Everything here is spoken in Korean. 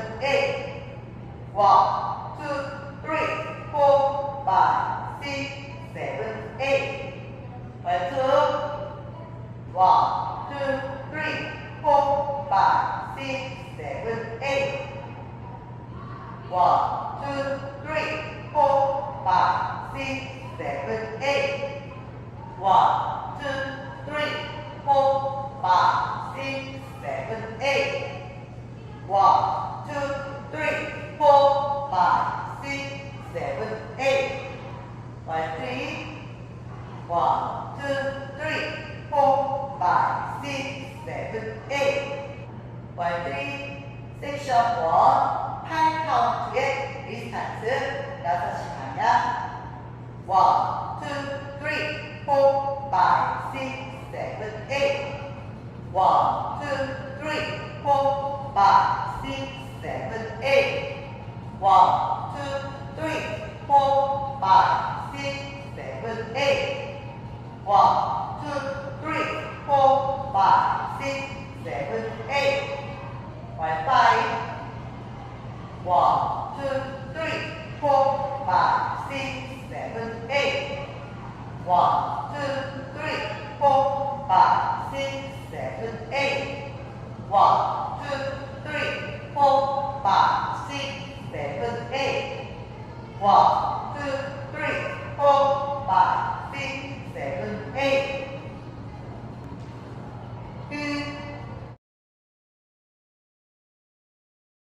seven, eight. 1, 2, 3, 4, 5, 6, 7, 8. 1, 2, 3, 4, 5, 6, 7, 8. 1, 2, 3, 4, 5, 6, 7, 8. 1, 2, 3, 4, 5, 6, 7, 8. 1, 2, 3, 4, 5, 6, 7, 8. 1, 3. 1, 2, 3, 4, 5, 6, 7, 8. 1, 3. 섹션 1. 타임 카운트의 리스타트 6시 방향. 1, 2, 3, 4, 5, 6, 7, 8. 1, 2, 3, 4, 5, 6, 7, 8. 1, 2, 3, 4, 5, 6, 7, 8. 1, 2, 3, 4, 5, 6, 7, 8. 5. 1, 2, 3, 4, 5, 6, 7, 8. 1, 2, 3, 4, 5, 6, 7, 8. 1,